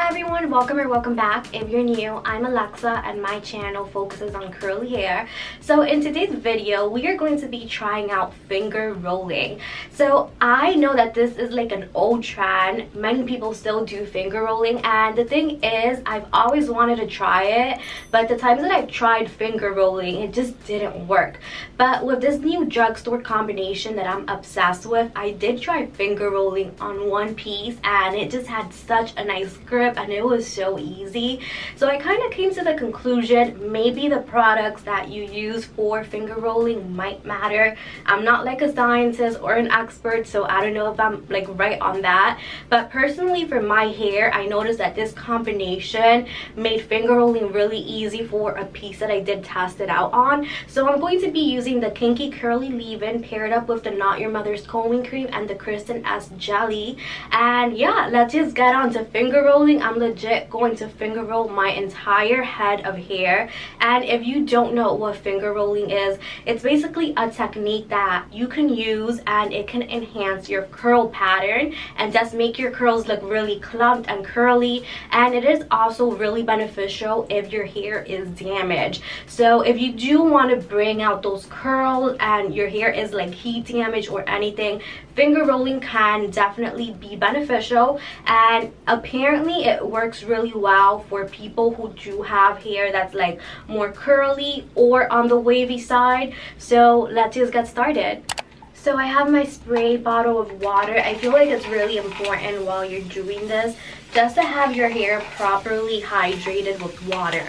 everyone, welcome or welcome back. If you're new, I'm Alexa and my channel focuses on curly hair. So in today's video, we are going to be trying out finger rolling. So I know that this is like an old trend. Many people still do finger rolling, and the thing is, I've always wanted to try it, but the times that I've tried finger rolling, it just didn't work. But with this new drugstore combination that I'm obsessed with, I did try finger rolling on one piece and it just had such a nice grip and it was so easy. So I kind of came to the conclusion maybe the products that you use for finger rolling might matter. I'm not like a scientist or an expert, so I don't know if I'm like right on that, but personally for my hair, I noticed that this combination made finger rolling really easy for a piece that I did test it out on. So I'm going to be using the Kinky Curly Leave-In paired up with the Not Your Mother's Combing Cream and the Kristen S Jelly. And yeah, let's just get on to finger rolling. I'm legit going to finger roll my entire head of hair. And if you don't know what finger rolling is, it's basically a technique that you can use and it can enhance your curl pattern and just make your curls look really clumped and curly. And it is also really beneficial if your hair is damaged. So if you do want to bring out those curls and your hair is like heat damage or anything, finger rolling can definitely be beneficial. And apparently it works really well for people who do have hair that's like more curly or on the wavy side. So let's just get started. So I have my spray bottle of water. I feel like it's really important while you're doing this just to have your hair properly hydrated with water.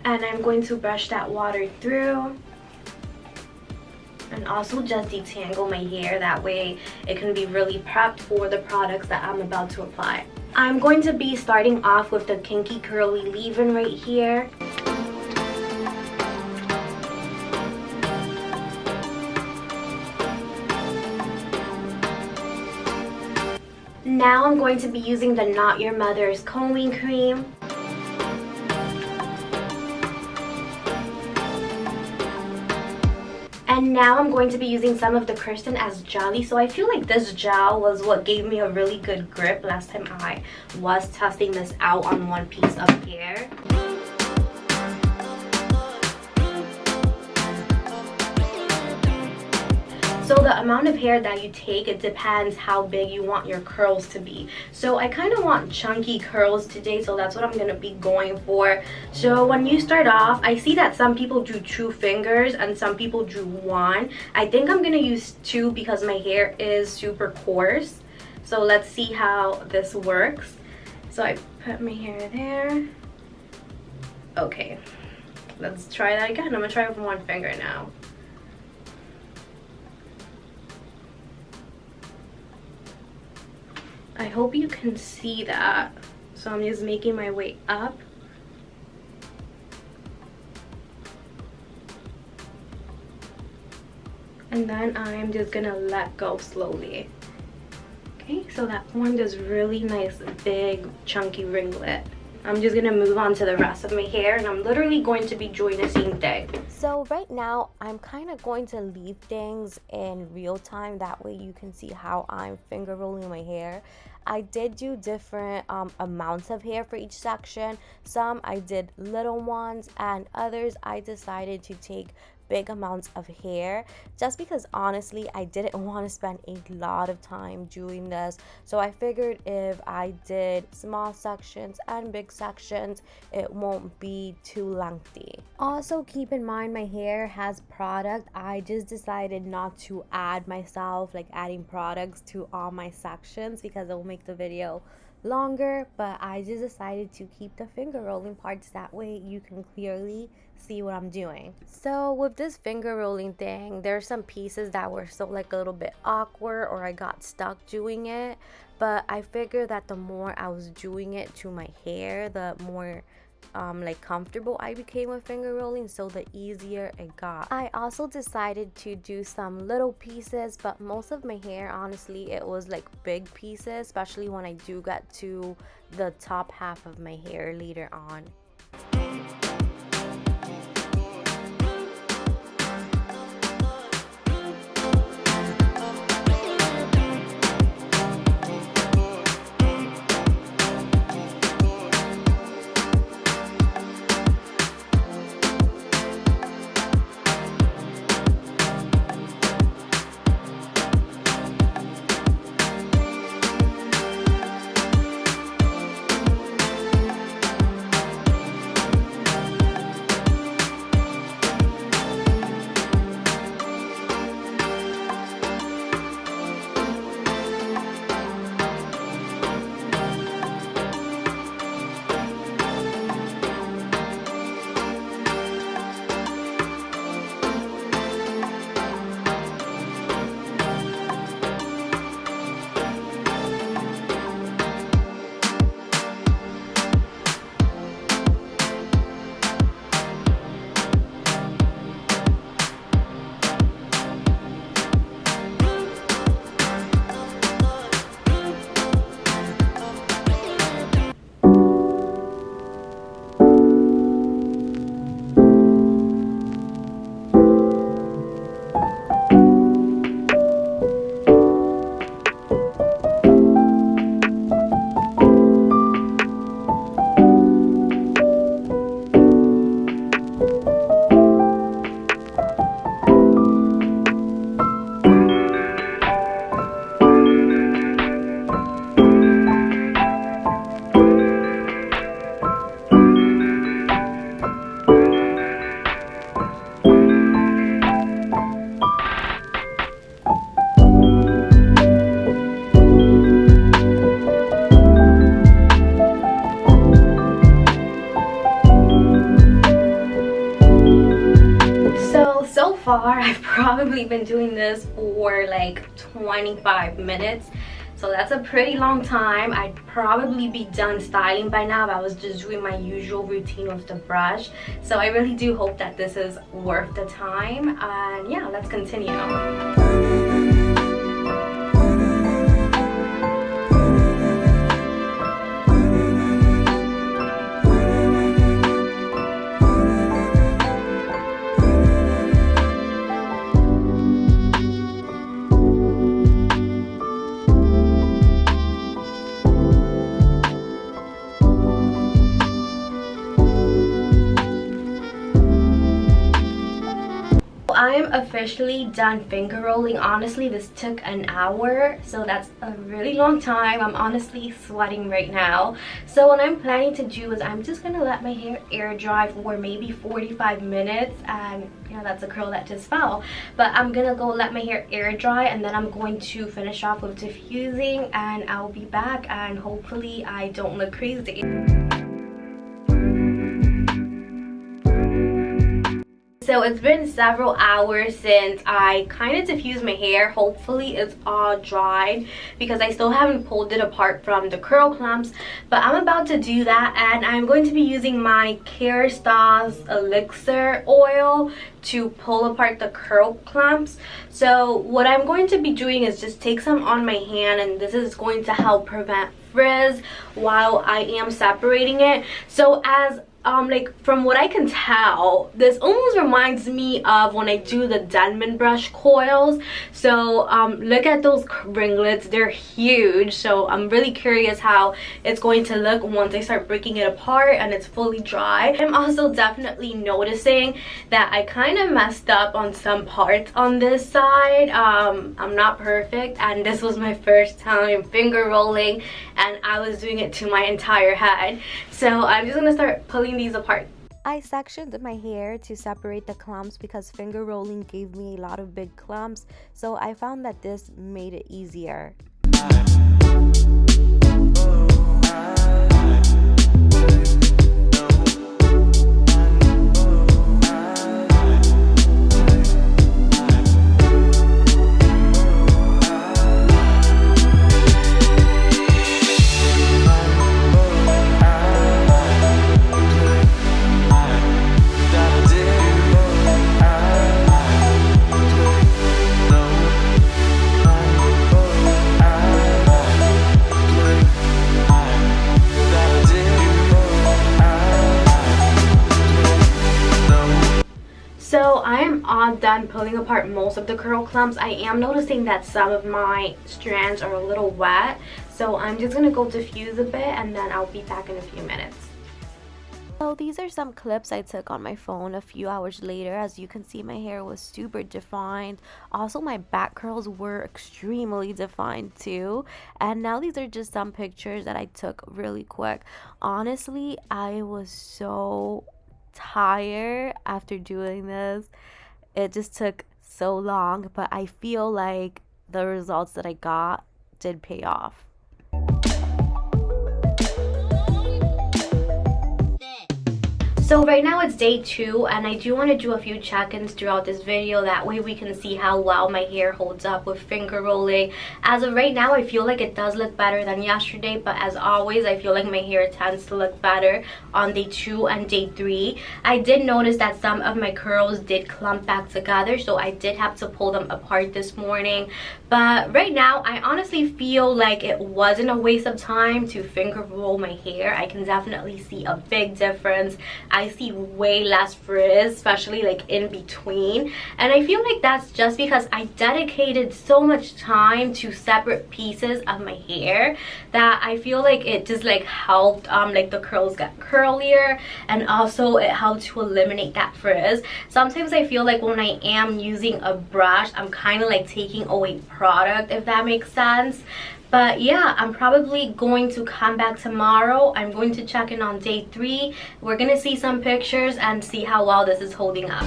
And I'm going to brush that water through and also just detangle my hair, that way it can be really prepped for the products that I'm about to apply. I'm going to be starting off with the Kinky Curly Leave-In right here. Now I'm going to be using the Not Your Mother's Combing Cream. And now I'm going to be using some of the Kristen S Jelly. So I feel like this gel was what gave me a really good grip last time I was testing this out on one piece of hair. So the amount of hair that you take, it depends how big you want your curls to be. So I kind of want chunky curls today, so that's what I'm going to be going for. So when you start off, I see that some people do 2 fingers and some people do 1. I think I'm going to use 2 because my hair is super coarse. So let's see how this works. So I put my hair there. Okay, let's try that again. I'm going to try with 1 finger now. I hope you can see that. So I'm just making my way up. And then I'm just gonna let go slowly. Okay, so that formed this really nice, big, chunky ringlet. I'm just gonna move on to the rest of my hair, and I'm literally going to be doing the same thing. So right now, I'm kind of going to leave things in real time. That way you can see how I'm finger rolling my hair. I did do different amounts of hair for each section. Some I did little ones, and others I decided to take big amounts of hair, just because honestly I didn't want to spend a lot of time doing this. So I figured if I did small sections and big sections, it won't be too lengthy. Also keep in mind my hair has product. I just decided not to add myself like adding products to all my sections because it will make the video longer, but I just decided to keep the finger rolling parts, that way you can clearly see what I'm doing. So with this finger rolling thing, there's some pieces that were so like a little bit awkward or I got stuck doing it, but I figured that the more I was doing it to my hair, the more like comfortable I became with finger rolling, so the easier it got. I also decided to do some little pieces, but most of my hair, honestly, it was like big pieces, especially when I do get to the top half of my hair later on. far I've probably been doing this for like 25 minutes. So that's a pretty long time. I'd probably be done styling by now if I was just doing my usual routine with the brush. So I really do hope that this is worth the time. And yeah, let's continue. I am officially done finger rolling. Honestly, this took an hour, so that's a really long time. I'm honestly sweating right now. So what I'm planning to do is I'm just gonna let my hair air dry for maybe 45 minutes, and yeah, that's a curl that just fell. But I'm gonna go let my hair air dry, and then I'm going to finish off with diffusing, and I'll be back, and hopefully I don't look crazy. So it's been several hours since I kind of diffused my hair. Hopefully it's all dried because I still haven't pulled it apart from the curl clumps. But I'm about to do that, and I'm going to be using my Kerastase elixir oil to pull apart the curl clumps. So what I'm going to be doing is just take some on my hand, and this is going to help prevent frizz while I am separating it. So as like from what I can tell, this almost reminds me of when I do the Denman brush coils. So look at those ringlets, they're huge. So I'm really curious how it's going to look once I start breaking it apart and it's fully dry. I'm also definitely noticing that I kind of messed up on some parts on this side. I'm not perfect, and this was my first time finger rolling, and I was doing it to my entire head. So I'm just gonna start pulling these apart. I sectioned my hair to separate the clumps because finger rolling gave me a lot of big clumps, so I found that this made it easier. So I am all done pulling apart most of the curl clumps. I am noticing that some of my strands are a little wet, so I'm just gonna go diffuse a bit, and then I'll be back in a few minutes. So these are some clips I took on my phone a few hours later. As you can see, my hair was super defined. Also, my back curls were extremely defined too. And now these are just some pictures that I took really quick. Honestly, I was so tired after doing this. It just took so long, but I feel like the results that I got did pay off. So right now it's day 2, and I do want to do a few check-ins throughout this video. That way we can see how well my hair holds up with finger rolling. As of right now, I feel like it does look better than yesterday, but as always, I feel like my hair tends to look better on day 2 and day 3. I did notice that some of my curls did clump back together, so I did have to pull them apart this morning. But right now, I honestly feel like it wasn't a waste of time to finger roll my hair. I can definitely see a big difference. I see way less frizz, especially like in between, and I feel like that's just because I dedicated so much time to separate pieces of my hair that I feel like it just like helped like the curls get curlier, and also it helped to eliminate that frizz. Sometimes I feel like when I am using a brush, I'm kind of like taking away product, if that makes sense. But yeah, I'm probably going to come back tomorrow. I'm going to check in on day 3. We're gonna see some pictures and see how well this is holding up.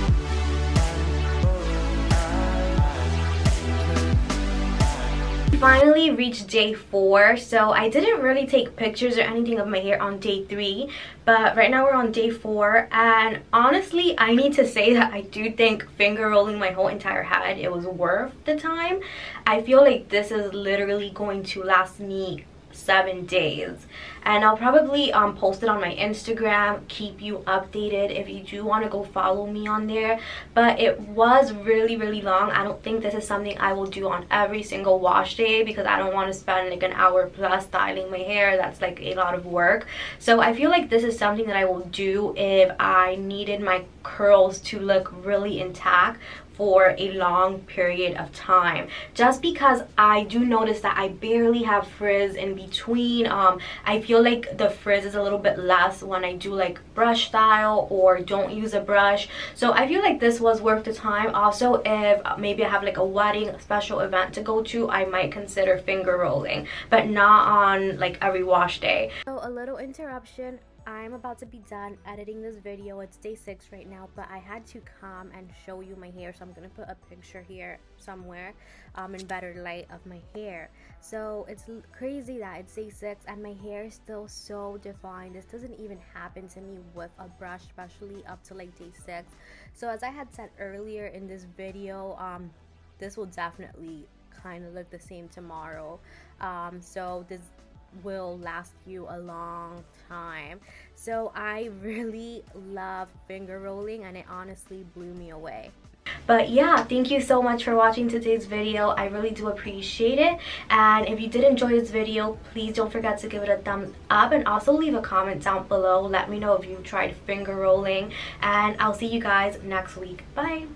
finally reached day 4, so I didn't really take pictures or anything of my hair on day 3, but right now we're on day 4, and honestly I need to say that I do think finger rolling my whole entire head, it was worth the time. I feel like this is literally going to last me 7 days, and I'll probably post it on my Instagram, keep you updated if you do want to go follow me on there. But it was really long. I don't think this is something I will do on every single wash day because I don't want to spend like an hour plus styling my hair. That's like a lot of work. So I feel like this is something that I will do if I needed my curls to look really intact for a long period of time, just because I do notice that I barely have frizz in between. I feel like the frizz is a little bit less when I do like brush style or don't use a brush. So I feel like this was worth the time. Also, if maybe I have like a wedding, a special event to go to, I might consider finger rolling, but not on like every wash day. So a little interruption. I'm about to be done editing this video. It's day 6 right now, but I had to come and show you my hair, so I'm gonna put a picture here somewhere in better light of my hair. So it's crazy that it's day 6 and my hair is still so defined. This doesn't even happen to me with a brush, especially up to like day 6. So as I had said earlier in this video, this will definitely kind of look the same tomorrow. So this will last you a long time. So I really love finger rolling and it honestly blew me away. But yeah, thank you so much for watching today's video. I really do appreciate it, and if you did enjoy this video, please don't forget to give it a thumbs up and also leave a comment down below. Let me know if you tried finger rolling, and I'll see you guys next week. Bye.